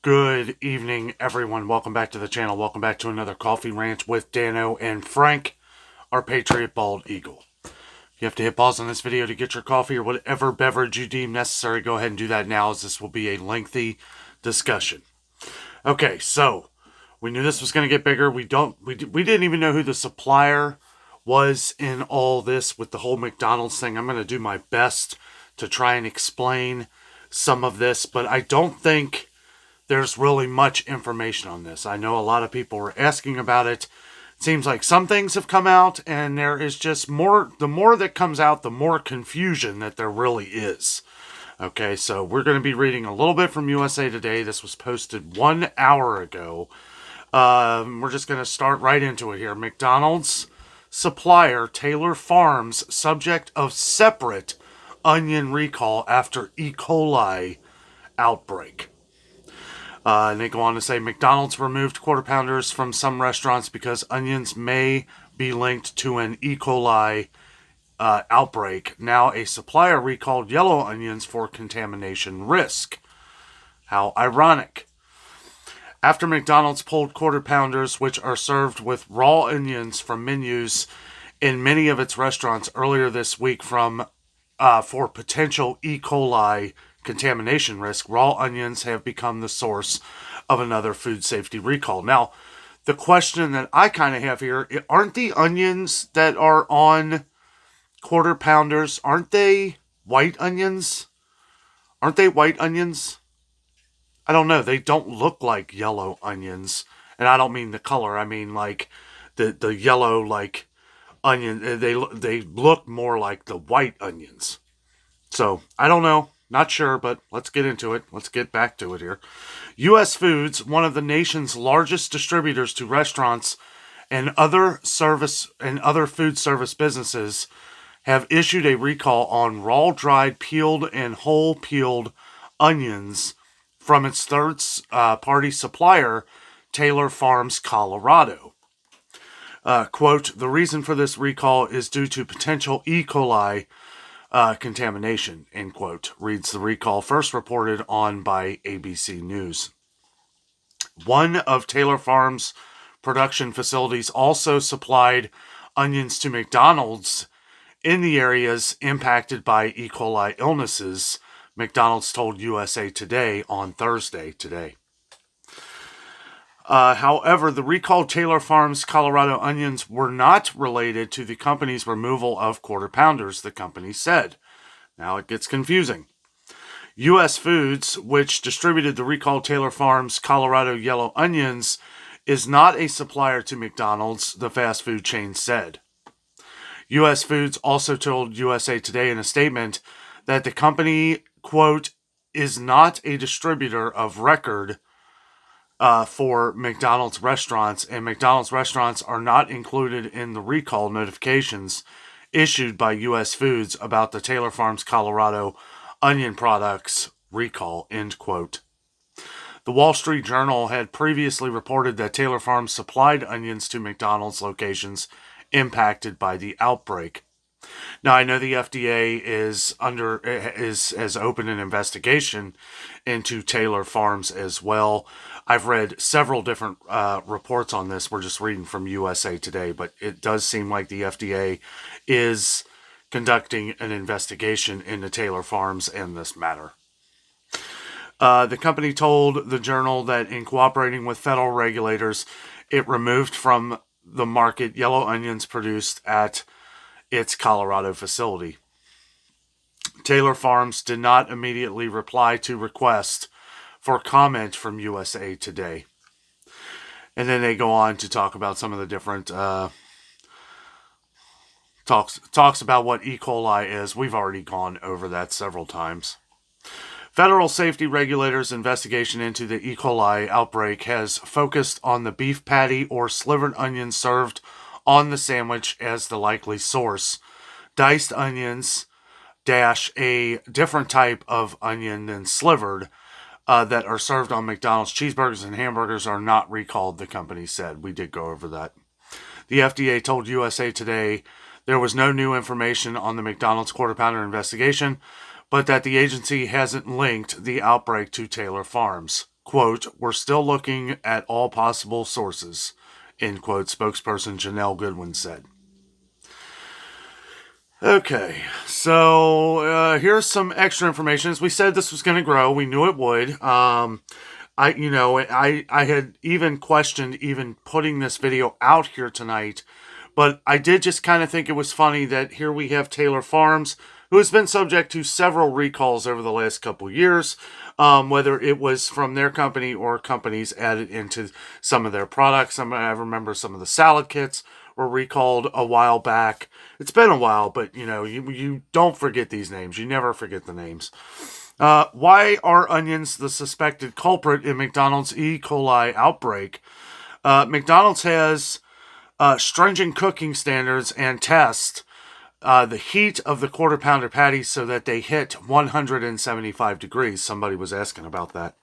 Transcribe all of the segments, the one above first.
Good evening, everyone. Welcome back to the channel. Welcome back to another Coffee Rant with Dano and Frank, our Patriot Bald Eagle. You have to hit pause on this video to get your coffee or whatever beverage you deem necessary. Go ahead and do that now, as this will be a lengthy discussion. Okay, so we knew this was going to get bigger. We didn't even know who the supplier was in all this with the whole McDonald's thing. I'm going to do my best to try and explain some of this, but I don't think there's really much information on this. I know a lot of people were asking about it. It seems like some things have come out, and there is just more. The more that comes out, the more confusion that there really is. Okay, so we're going to be reading a little bit from USA Today. This was posted 1 hour ago. We're just going to start right into it here. McDonald's supplier Taylor Farms subject of separate onion recall after E. coli outbreak. And they go on to say McDonald's removed Quarter Pounders from some restaurants because onions may be linked to an E. coli outbreak. Now a supplier recalled yellow onions for contamination risk. How ironic. After McDonald's pulled Quarter Pounders, which are served with raw onions, from menus in many of its restaurants earlier this week for potential E. coli contamination risk, raw onions have become the source of another food safety recall. Now, the question that I kind of have here, aren't the onions that are on Quarter Pounders, aren't they white onions? Aren't they white onions? I don't know. They don't look like yellow onions. And I don't mean the color. I mean like the yellow like onion. They look more like the white onions. So, I don't know. Not sure, but let's get into it. Let's get back to it here. U.S. Foods, one of the nation's largest distributors to restaurants and other food service businesses, have issued a recall on raw, dried, peeled, and whole peeled onions from its third-party supplier, Taylor Farms, Colorado. Quote, the reason for this recall is due to potential E. coli contamination, end quote, reads the recall first reported on by ABC News. One of Taylor Farms' production facilities also supplied onions to McDonald's in the areas impacted by E. coli illnesses, McDonald's told USA Today on Thursday today. However, the recalled Taylor Farms Colorado onions were not related to the company's removal of Quarter Pounders, the company said. Now it gets confusing. U.S. Foods, which distributed the recalled Taylor Farms Colorado yellow onions, is not a supplier to McDonald's, the fast food chain said. U.S. Foods also told USA Today in a statement that the company, quote, is not a distributor of record for McDonald's restaurants, and McDonald's restaurants are not included in the recall notifications issued by U.S. Foods about the Taylor Farms Colorado onion products recall, end quote. The Wall Street Journal had previously reported that Taylor Farms supplied onions to McDonald's locations impacted by the outbreak. Now, I know the FDA has opened an investigation into Taylor Farms as well. I've read several different reports on this. We're just reading from USA Today, but it does seem like the FDA is conducting an investigation into Taylor Farms and this matter. The company told the Journal that in cooperating with federal regulators, it removed from the market yellow onions produced at its Colorado facility. Taylor Farms did not immediately reply to requests for comment from USA Today. And then they go on to talk about some of the different talks about what E. coli is. We've already gone over that several times. Federal safety regulators' investigation into the E. coli outbreak has focused on the beef patty or slivered onion served on the sandwich as the likely source. Diced onions - a different type of onion than slivered that are served on McDonald's cheeseburgers and hamburgers are not recalled, the company said. We did go over that. The FDA told USA Today there was no new information on the McDonald's Quarter Pounder investigation, but that the agency hasn't linked the outbreak to Taylor Farms. quote, we're still looking at all possible sources, end quote, spokesperson Janelle Goodwin said. Okay, so here's some extra information. As we said, this was going to grow. We knew it would. I had even questioned even putting this video out here tonight, but I did just kind of think it was funny that here we have Taylor Farms, who has been subject to several recalls over the last couple years, whether it was from their company or companies added into some of their products. I remember some of the salad kits were recalled a while back. It's been a while, but you don't forget these names. You never forget the names. Why are onions the suspected culprit in McDonald's E. coli outbreak? McDonald's has stringent cooking standards and test the heat of the quarter pounder patties so that they hit 175 degrees. Somebody was asking about that.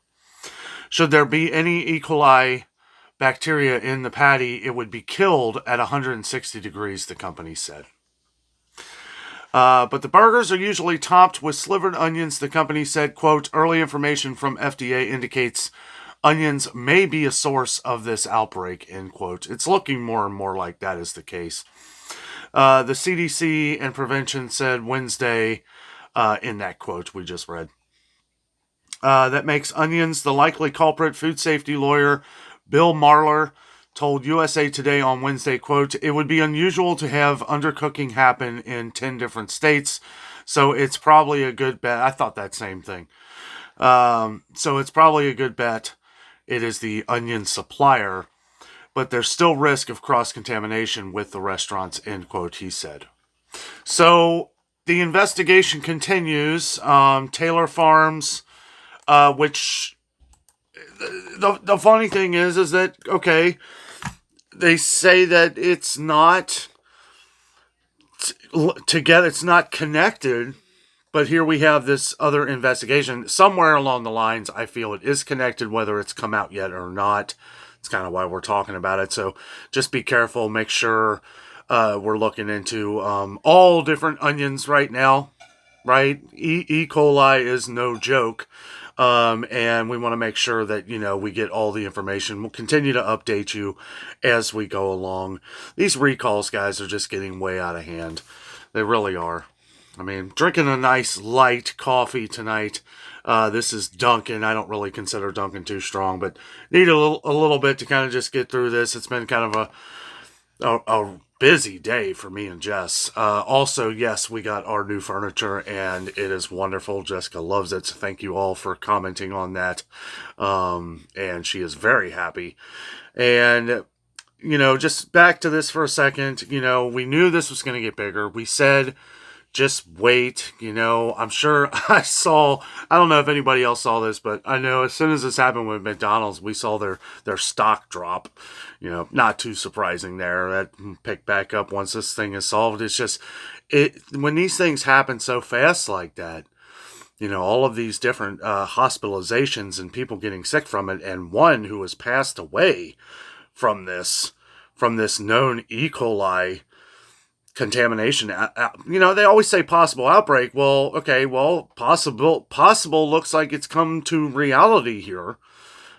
Should there be any E. coli bacteria in the patty, it would be killed at 160 degrees, the company said. But the burgers are usually topped with slivered onions. The company said, quote, early information from FDA indicates onions may be a source of this outbreak, end quote. It's looking more and more like that is the case. The CDC and prevention said Wednesday in that quote we just read. That makes onions the likely culprit. Food safety lawyer Bill Marler told USA Today on Wednesday, quote, it would be unusual to have undercooking happen in 10 different states, so it's probably a good bet. I thought that same thing. So it's probably a good bet it is the onion supplier, but there's still risk of cross-contamination with the restaurants, end quote, he said. So the investigation continues. Taylor Farms, which the funny thing is that, okay, they say that it's not together, it's not connected, but here we have this other investigation. Somewhere along the lines, I feel it is connected, whether it's come out yet or not. It's kind of why we're talking about it. So just be careful. Make sure we're looking into all different onions right now, right? E. coli is no joke. And we want to make sure that, we get all the information. We'll continue to update you as we go along. These recalls, guys, are just getting way out of hand. They really are. I mean, drinking a nice light coffee tonight. This is Dunkin'. I don't really consider Dunkin' too strong, but need a little bit to kind of just get through this. It's been kind of a busy day for me and Jess. Also, yes, we got our new furniture, and it is wonderful. Jessica loves it, so thank you all for commenting on that. And she is very happy. And, just back to this for a second. We knew this was going to get bigger. We said, just wait. I'm sure I don't know if anybody else saw this, but I know as soon as this happened with McDonald's, we saw their stock drop. Not too surprising there. That picked back up once this thing is solved. It's just, when these things happen so fast like that, all of these different hospitalizations and people getting sick from it, and one who has passed away from this known E. coli contamination. They always say possible outbreak. Well, okay, possible looks like it's come to reality here.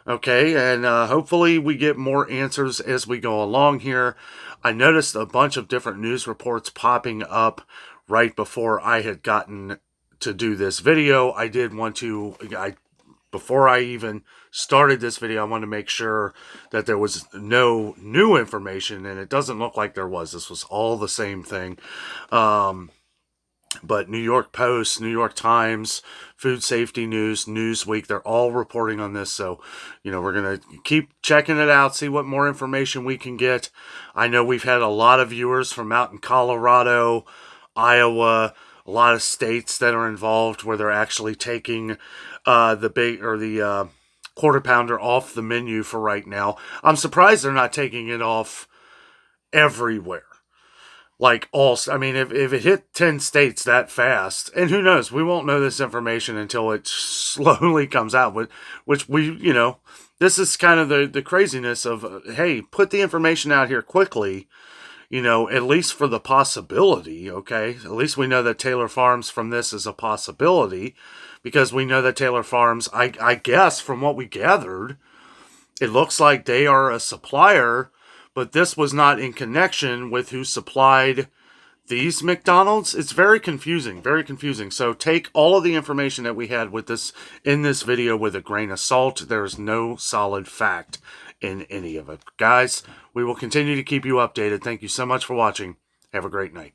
Okay, and hopefully we get more answers as we go along here. I noticed a bunch of different news reports popping up right before I had gotten to do this video. Before I even started this video, I wanted to make sure that there was no new information, and it doesn't look like there was. This was all the same thing. But New York Post, New York Times, Food Safety News, Newsweek, they're all reporting on this. So, we're going to keep checking it out, see what more information we can get. I know we've had a lot of viewers from out in Colorado, Iowa, a lot of states that are involved where they're actually taking the quarter pounder off the menu for right now. I'm surprised they're not taking it off everywhere. Like if it hit 10 states that fast, and who knows, we won't know this information until it slowly comes out, which this is kind of the craziness of, hey, put the information out here quickly, at least for the possibility, okay? At least we know that Taylor Farms from this is a possibility, because we know that Taylor Farms, I guess from what we gathered, it looks like they are a supplier, but this was not in connection with who supplied these McDonald's. It's very confusing, very confusing. So take all of the information that we had with this in this video with a grain of salt. There is no solid fact in any of it. Guys, we will continue to keep you updated. Thank you so much for watching. Have a great night.